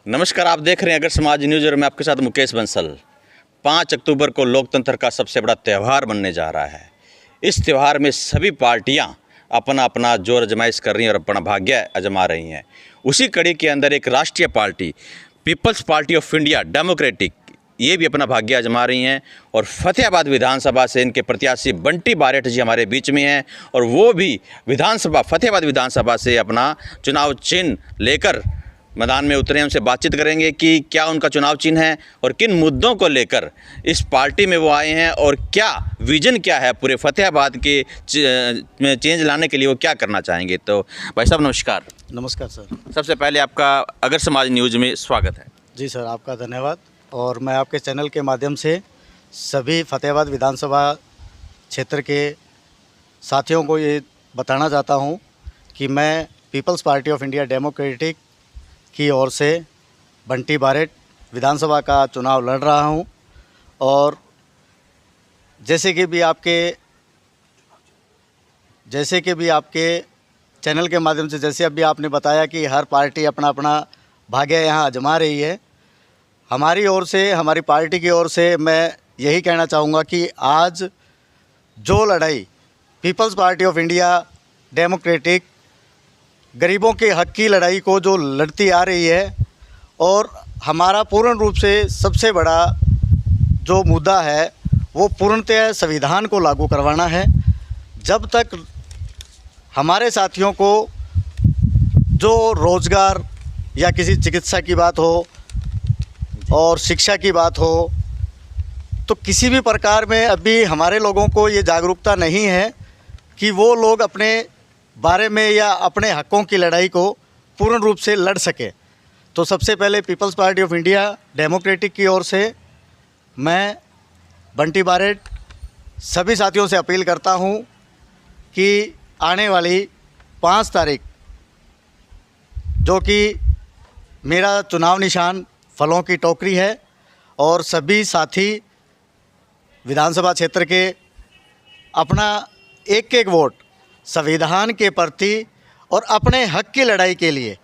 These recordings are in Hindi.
नमस्कार, आप देख रहे हैं अगर समाज न्यूज़ और मैं आपके साथ मुकेश बंसल। 5 अक्टूबर को लोकतंत्र का सबसे बड़ा त्यौहार बनने जा रहा है। इस त्यौहार में सभी पार्टियां अपना अपना जोर आजमाइश कर रही हैं और अपना भाग्य आजमा रही हैं। उसी कड़ी के अंदर एक राष्ट्रीय party People's party of India Democratic ये भी अपना भाग्य आजमा रही हैं और फतेहाबाद विधानसभा से इनके प्रत्याशी बंटी बारेठ जी हमारे बीच में हैं और वो भी फतेहाबाद विधानसभा से अपना चुनाव चिन्ह लेकर मैदान में उतरे। उनसे बातचीत करेंगे कि क्या उनका चुनाव चिन्ह है और किन मुद्दों को लेकर इस पार्टी में वो आए हैं और क्या विजन क्या है पूरे फतेहाबाद के में चेंज लाने के लिए वो क्या करना चाहेंगे। तो भाई साहब नमस्कार। नमस्कार सर। सबसे पहले आपका अगर समाज न्यूज़ में स्वागत है। जी सर, आपका धन्यवाद। और मैं आपके चैनल के माध्यम से सभी फतेहाबाद विधानसभा क्षेत्र के साथियों को ये बताना चाहता हूँ कि मैं People's party of India Democratic की ओर से बंटी बारेठ विधानसभा का चुनाव लड़ रहा हूँ। और जैसे कि भी आपके चैनल के माध्यम से जैसे अभी आपने बताया कि हर पार्टी अपना अपना भाग्य यहाँ आजमा रही है, हमारी ओर से, हमारी पार्टी की ओर से मैं यही कहना चाहूँगा कि आज जो लड़ाई People's party of India Democratic गरीबों के हक की लड़ाई को जो लड़ती आ रही है और हमारा पूर्ण रूप से सबसे बड़ा जो मुद्दा है वो पूर्णतः संविधान को लागू करवाना है। जब तक हमारे साथियों को जो रोज़गार या किसी चिकित्सा की बात हो और शिक्षा की बात हो, तो किसी भी प्रकार में अभी हमारे लोगों को ये जागरूकता नहीं है कि वो लोग अपने बारे में या अपने हकों की लड़ाई को पूर्ण रूप से लड़ सके। तो सबसे पहले People's party of India Democratic की ओर से मैं बंटी बारेठ सभी साथियों से अपील करता हूं कि आने वाली 5 तारीख, जो कि मेरा चुनाव निशान फलों की टोकरी है, और सभी साथी विधानसभा क्षेत्र के अपना एक एक वोट संविधान के प्रति और अपने हक की लड़ाई के लिए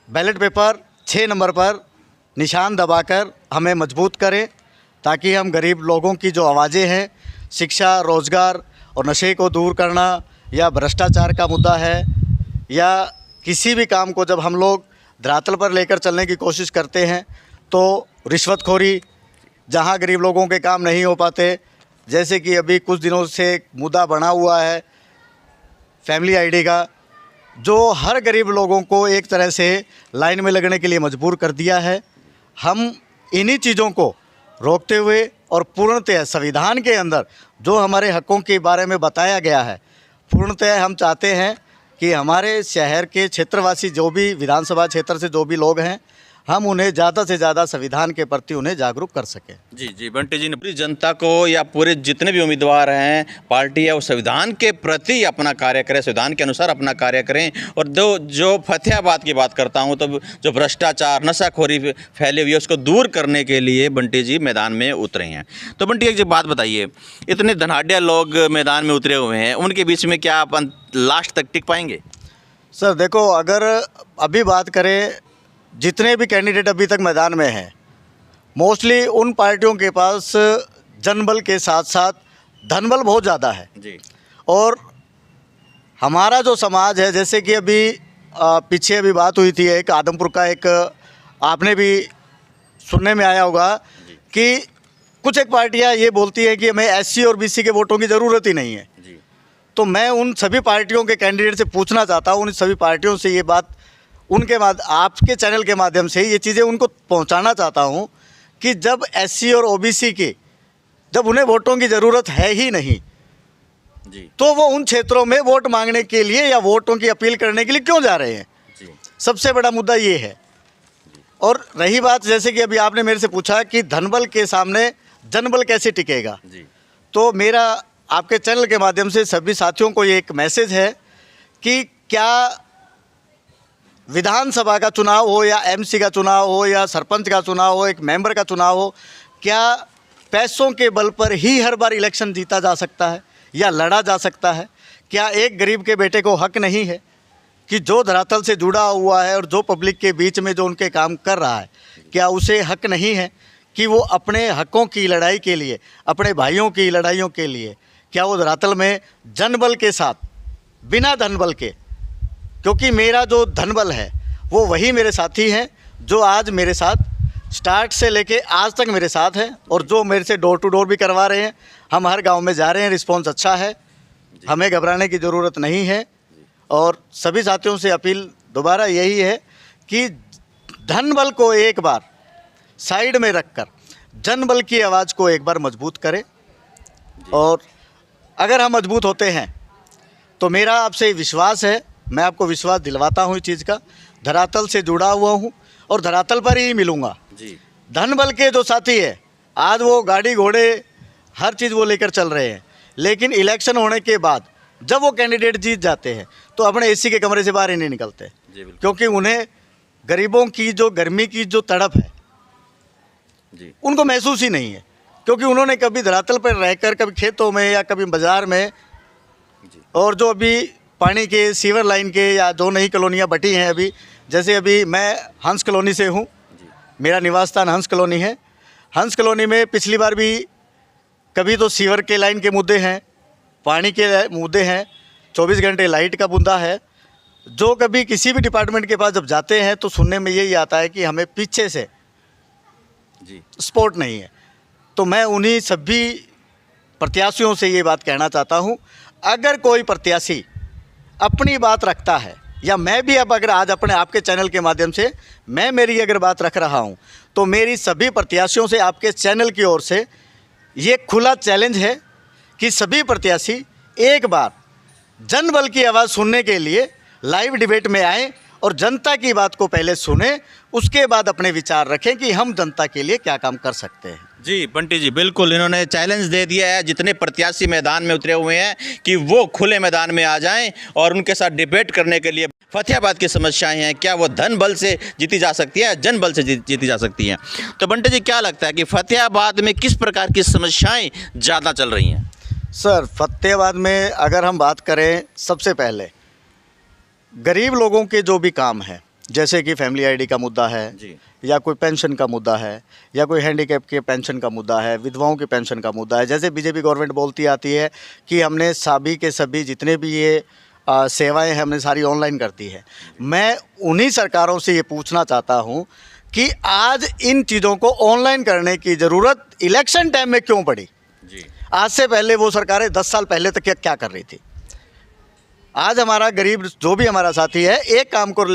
बैलेट पेपर 6 नंबर पर निशान दबाकर हमें मजबूत करें, ताकि हम गरीब लोगों की जो आवाज़ें हैं, शिक्षा, रोज़गार और नशे को दूर करना या भ्रष्टाचार का मुद्दा है या किसी भी काम को जब हम लोग धरातल पर लेकर चलने की कोशिश करते हैं तो रिश्वतखोरी, जहां गरीब लोगों के काम नहीं हो पाते, जैसे कि अभी कुछ दिनों से एक मुद्दा बना हुआ है फैमिली आईडी का, जो हर गरीब लोगों को एक तरह से लाइन में लगने के लिए मजबूर कर दिया है। हम इन्हीं चीज़ों को रोकते हुए और पूर्णतः संविधान के अंदर जो हमारे हकों के बारे में बताया गया है, पूर्णतः हम चाहते हैं कि हमारे शहर के क्षेत्रवासी जो भी विधानसभा क्षेत्र से जो भी लोग हैं, हम उन्हें ज़्यादा से ज़्यादा संविधान के प्रति उन्हें जागरूक कर सकें। जी बंटी जी ने पूरी जनता को या पूरे जितने भी उम्मीदवार हैं, पार्टी है, वो संविधान के प्रति अपना कार्य करें, संविधान के अनुसार अपना कार्य करें। और जो फतेहाबाद की बात करता हूँ, तो जो भ्रष्टाचार, नशाखोरी फैली हुई है, उसको दूर करने के लिए बंटी जी मैदान में उतरे हैं। तो बंटी एक बात बताइए, इतने धनाढ़ लोग मैदान में उतरे हुए हैं, उनके बीच में क्या आप लास्ट तक टिक पाएंगे? सर देखो, अगर अभी बात करें, जितने भी कैंडिडेट अभी तक मैदान में हैं, मोस्टली उन पार्टियों के पास जनबल के साथ साथ धनबल बहुत ज़्यादा है जी। और हमारा जो समाज है, जैसे कि अभी पीछे अभी बात हुई थी, एक आदमपुर का, एक आपने भी सुनने में आया होगा कि कुछ एक पार्टियां ये बोलती है कि हमें एससी और बीसी के वोटों की ज़रूरत ही नहीं है जी। तो मैं उन सभी पार्टियों के कैंडिडेट से पूछना चाहता हूँ, उन सभी पार्टियों से ये बात आपके चैनल के माध्यम से ये चीज़ें उनको पहुंचाना चाहता हूं कि जब एससी और ओबीसी की जब उन्हें वोटों की ज़रूरत है ही नहीं जी, तो वो उन क्षेत्रों में वोट मांगने के लिए या वोटों की अपील करने के लिए क्यों जा रहे हैं जी। सबसे बड़ा मुद्दा ये है। और रही बात, जैसे कि अभी आपने मेरे से पूछा कि धनबल के सामने जनबल कैसे टिकेगा जी। तो मेरा आपके चैनल के माध्यम से सभी साथियों को ये एक मैसेज है कि क्या विधानसभा का चुनाव हो या एमसी का चुनाव हो या सरपंच का चुनाव हो, एक मेंबर का चुनाव हो, क्या पैसों के बल पर ही हर बार इलेक्शन जीता जा सकता है या लड़ा जा सकता है? क्या एक गरीब के बेटे को हक नहीं है कि जो धरातल से जुड़ा हुआ है और जो पब्लिक के बीच में जो उनके काम कर रहा है, क्या उसे हक नहीं है कि वो अपने हकों की लड़ाई के लिए, अपने भाइयों की लड़ाइयों के लिए, क्या वो धरातल में जनबल के साथ, बिना धनबल के, क्योंकि मेरा जो धनबल है वो वही मेरे साथी हैं जो आज मेरे साथ स्टार्ट से लेके आज तक मेरे साथ हैं और जो मेरे से डोर टू डोर भी करवा रहे हैं। हम हर गांव में जा रहे हैं, रिस्पॉन्स अच्छा है, हमें घबराने की ज़रूरत नहीं है। और सभी साथियों से अपील दोबारा यही है कि धनबल को एक बार साइड में रखकर जनबल की आवाज़ को एक बार मजबूत करें। और अगर हम मजबूत होते हैं तो मेरा आपसे विश्वास है, मैं आपको विश्वास दिलवाता हूँ इस चीज़ का, धरातल से जुड़ा हुआ हूँ और धरातल पर ही मिलूँगा जी। धनबल के जो साथी है आज वो गाड़ी घोड़े हर चीज़ वो लेकर चल रहे हैं, लेकिन इलेक्शन होने के बाद जब वो कैंडिडेट जीत जाते हैं तो अपने एसी के कमरे से बाहर ही नहीं निकलते, क्योंकि उन्हें गरीबों की जो गर्मी की जो तड़प है जी, उनको महसूस ही नहीं है, क्योंकि उन्होंने कभी धरातल पर रहकर कभी खेतों में या कभी बाज़ार में जी, और जो अभी पानी के सीवर लाइन के या जो नई कॉलोनियाँ बटी हैं अभी, जैसे अभी मैं हंस कॉलोनी से हूँ, मेरा निवास स्थान हंस कॉलोनी है। हंस कॉलोनी में पिछली बार भी कभी तो सीवर के लाइन के मुद्दे हैं, पानी के मुद्दे हैं, 24 घंटे लाइट का मुद्दा है। जो कभी किसी भी डिपार्टमेंट के पास जब जाते हैं तो सुनने में यही आता है कि हमें पीछे से जी सपोर्ट नहीं है। तो मैं उन्हीं सभी प्रत्याशियों से ये बात कहना चाहता हूँ, अगर कोई प्रत्याशी अपनी बात रखता है, या मैं भी अब अगर आज अपने आपके चैनल के माध्यम से मैं मेरी अगर बात रख रहा हूँ, तो मेरी सभी प्रत्याशियों से आपके चैनल की ओर से ये खुला चैलेंज है कि सभी प्रत्याशी एक बार जनबल की आवाज़ सुनने के लिए लाइव डिबेट में आएँ और जनता की बात को पहले सुने, उसके बाद अपने विचार रखें कि हम जनता के लिए क्या काम कर सकते हैं। जी बंटी जी, बिल्कुल इन्होंने चैलेंज दे दिया है जितने प्रत्याशी मैदान में उतरे हुए हैं कि वो खुले मैदान में आ जाएं और उनके साथ डिबेट करने के लिए फतेहाबाद की समस्याएं हैं, क्या वो धन बल से जीती जा सकती है, जन बल से जीती जा सकती हैं। तो बंटी जी, क्या लगता है कि फतेहाबाद में किस प्रकार की समस्याएं ज़्यादा चल रही हैं? सर, फतेहाबाद में अगर हम बात करें, सबसे पहले गरीब लोगों के जो भी काम है, जैसे कि फैमिली आईडी का मुद्दा है जी, या कोई पेंशन का मुद्दा है, या कोई हैंडीकैप के पेंशन का मुद्दा है, विधवाओं के पेंशन का मुद्दा है। जैसे बीजेपी गवर्नमेंट बोलती आती है कि हमने सभी के सभी जितने भी ये सेवाएं हैं हमने सारी ऑनलाइन कर दी है। मैं उन्हीं सरकारों से ये पूछना चाहता हूँ कि आज इन चीज़ों को ऑनलाइन करने की ज़रूरत इलेक्शन टाइम में क्यों पड़ी जी? आज से पहले वो सरकारें 10 साल पहले तक क्या कर रही थी? आज हमारा गरीब जो भी हमारा साथी है, एक काम को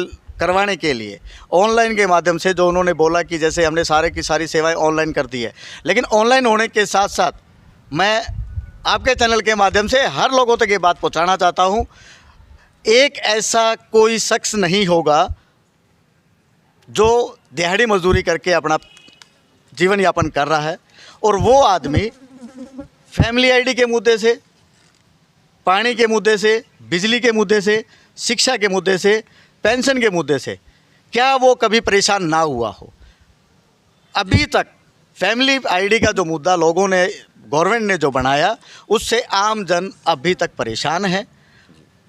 करवाने के लिए ऑनलाइन के माध्यम से, जो उन्होंने बोला कि जैसे हमने सारे की सारी सेवाएं ऑनलाइन कर दी है, लेकिन ऑनलाइन होने के साथ साथ मैं आपके चैनल के माध्यम से हर लोगों तक ये बात पहुंचाना चाहता हूं, एक ऐसा कोई शख्स नहीं होगा जो दिहाड़ी मजदूरी करके अपना जीवन यापन कर रहा है और वो आदमी फैमिली आईडी के मुद्दे से, पानी के मुद्दे से, बिजली के मुद्दे से, शिक्षा के मुद्दे से, पेंशन के मुद्दे से क्या वो कभी परेशान ना हुआ हो? अभी तक फैमिली आईडी का जो मुद्दा लोगों ने, गवर्नमेंट ने जो बनाया, उससे आम जन अभी तक परेशान है।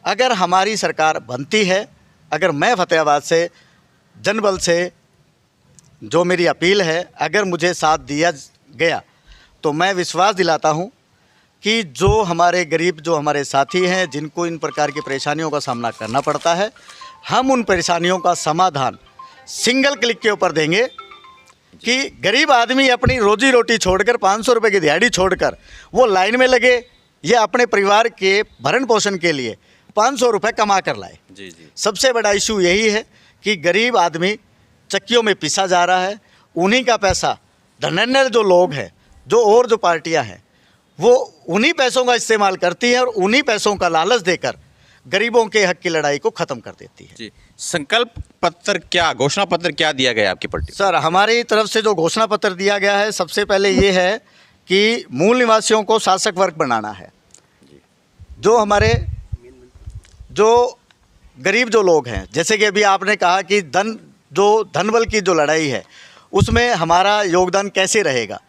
अगर हमारी सरकार बनती है, अगर मैं फतेहाबाद से जनबल से जो मेरी अपील है, अगर मुझे साथ दिया गया तो मैं विश्वास दिलाता हूं कि जो हमारे गरीब, जो हमारे साथी हैं, जिनको इन प्रकार की परेशानियों का सामना करना पड़ता है, हम उन परेशानियों का समाधान सिंगल क्लिक के ऊपर देंगे कि गरीब आदमी अपनी रोजी रोटी छोड़कर, 500 रुपये की दिहाड़ी छोड़कर वो लाइन में लगे या अपने परिवार के भरण पोषण के लिए 500 रुपये कमा कर लाए। जी जी। सबसे बड़ा इशू यही है कि गरीब आदमी चक्कियों में पिसा जा रहा है, उन्हीं का पैसा धनन्य जो लोग हैं, जो पार्टियां हैं, वो उन्हीं पैसों का इस्तेमाल करती है और उन्हीं पैसों का लालच देकर गरीबों के हक की लड़ाई को ख़त्म कर देती है। जी। संकल्प पत्र क्या, घोषणा पत्र क्या दिया गया आपकी पार्टी? सर, हमारी तरफ से जो घोषणा पत्र दिया गया है, सबसे पहले ये है कि मूल निवासियों को शासक वर्ग बनाना है। जो हमारे जो गरीब जो लोग हैं, जैसे कि अभी आपने कहा कि धनबल की जो लड़ाई है उसमें हमारा योगदान कैसे रहेगा,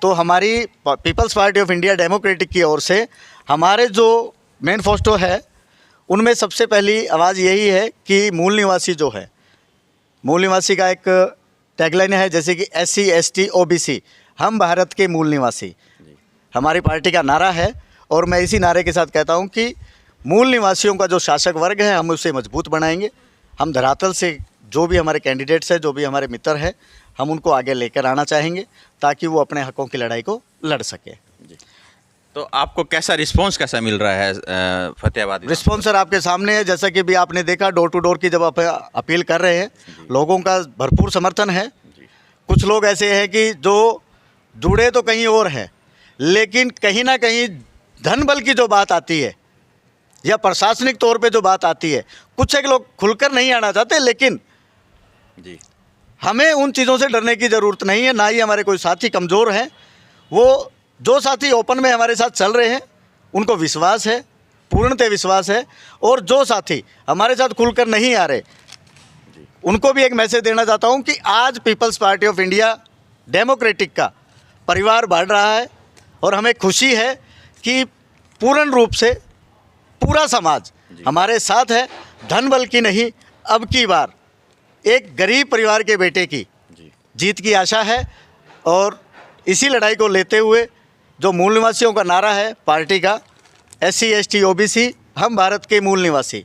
तो हमारी People's party of India Democratic की ओर से हमारे जो मैनिफेस्टो है उनमें सबसे पहली आवाज़ यही है कि मूल निवासी जो है, मूल निवासी का एक टैगलाइन है जैसे कि SC ST OBC, हम भारत के मूल निवासी, हमारी पार्टी का नारा है। और मैं इसी नारे के साथ कहता हूं कि मूल निवासियों का जो शासक वर्ग है हम उसे मजबूत बनाएंगे। हम धरातल से जो भी हमारे कैंडिडेट्स हैं, जो भी हमारे मित्र हैं, हम उनको आगे लेकर आना चाहेंगे ताकि वो अपने हकों की लड़ाई को लड़ सके। तो आपको कैसा मिल रहा है फतेहाबाद? रिस्पॉन्स सर आपके सामने है, जैसा कि भी आपने देखा डोर टू डोर की जब आप अपील कर रहे हैं, लोगों का भरपूर समर्थन है। कुछ लोग ऐसे हैं कि जो जुड़े तो कहीं और हैं, लेकिन कहीं ना कहीं धन बल की जो बात आती है या प्रशासनिक तौर पे जो बात आती है, कुछ एक लोग खुलकर नहीं आना चाहते, लेकिन जी हमें उन चीज़ों से डरने की ज़रूरत नहीं है। ना ही हमारे कोई साथी कमज़ोर हैं, वो जो साथी ओपन में हमारे साथ चल रहे हैं उनको विश्वास है, पूर्णतः विश्वास है। और जो साथी हमारे साथ खुलकर नहीं आ रहे, उनको भी एक मैसेज देना चाहता हूं कि आज People's party of India Democratic का परिवार बढ़ रहा है और हमें खुशी है कि पूर्ण रूप से पूरा समाज हमारे साथ है। धन बल की नहीं, अब की बार एक गरीब परिवार के बेटे की जीत की आशा है। और इसी लड़ाई को लेते हुए जो मूल निवासियों का नारा है पार्टी का, SC ST OBC, हम भारत के मूल निवासी,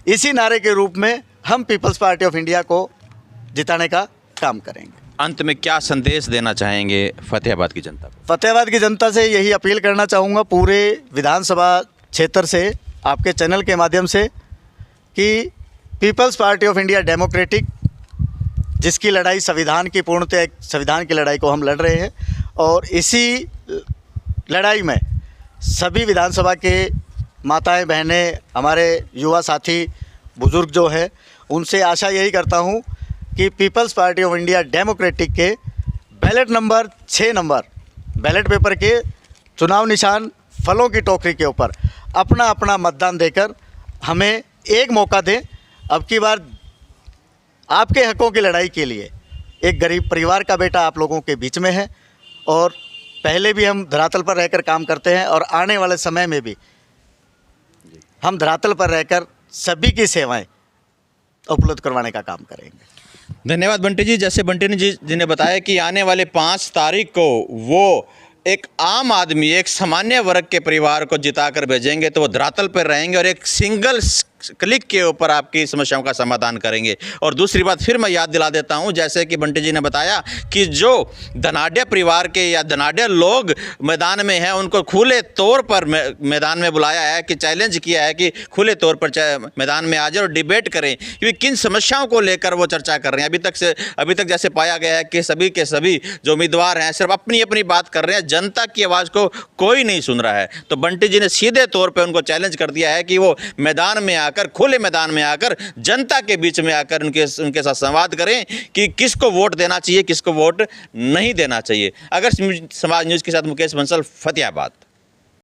इसी नारे के रूप में हम पीपल्स पार्टी ऑफ इंडिया को जिताने का काम करेंगे। अंत में क्या संदेश देना चाहेंगे फतेहाबाद की जनता को? फतेहाबाद की जनता से यही अपील करना चाहूँगा, पूरे विधानसभा क्षेत्र से, आपके चैनल के माध्यम से, कि peoples party of India Democratic, जिसकी लड़ाई संविधान की पूर्णतः एक संविधान की लड़ाई को हम लड़ रहे हैं, और इसी लड़ाई में सभी विधानसभा के माताएं बहनें, हमारे युवा साथी, बुज़ुर्ग जो है, उनसे आशा यही करता हूं कि peoples party of India democratic के ballot number 6 number ballot paper के चुनाव निशान फलों की टोकरी के ऊपर अपना अपना मतदान देकर हमें एक मौका दें। अब की बार आपके हकों की लड़ाई के लिए एक गरीब परिवार का बेटा आप लोगों के बीच में है, और पहले भी हम धरातल पर रहकर काम करते हैं और आने वाले समय में भी हम धरातल पर रहकर सभी की सेवाएं उपलब्ध करवाने का काम करेंगे। धन्यवाद बंटी जी। जैसे बंटी जी ने बताया कि आने वाले 5 तारीख को वो एक आम आदमी, एक सामान्य वर्ग के परिवार को जिताकर भेजेंगे, तो वो धरातल पर रहेंगे और एक सिंगल क्लिक के ऊपर आपकी समस्याओं का समाधान करेंगे। और दूसरी बात फिर मैं याद दिला देता हूं, जैसे कि बंटी जी ने बताया कि जो धनाढ्य परिवार के या धनाढ्य लोग मैदान में हैं, उनको खुले तौर पर मैदान में बुलाया है, कि चैलेंज किया है कि खुले तौर पर मैदान में आ जाए और डिबेट करें कि किन समस्याओं को लेकर वो चर्चा कर रहे हैं। अभी तक जैसे पाया गया है कि सभी के सभी जो उम्मीदवार हैं सिर्फ अपनी अपनी बात कर रहे हैं, जनता की आवाज़ को कोई नहीं सुन रहा है। तो बंटी जी ने सीधे तौर पर उनको चैलेंज कर दिया है कि वो मैदान में आकर, खुले मैदान में आकर, जनता के बीच में आकर उनके साथ संवाद करें कि किसको वोट देना चाहिए, किसको वोट नहीं देना चाहिए। अगर समाज न्यूज़ के साथ मुकेश बंसल, फतेहाबाद।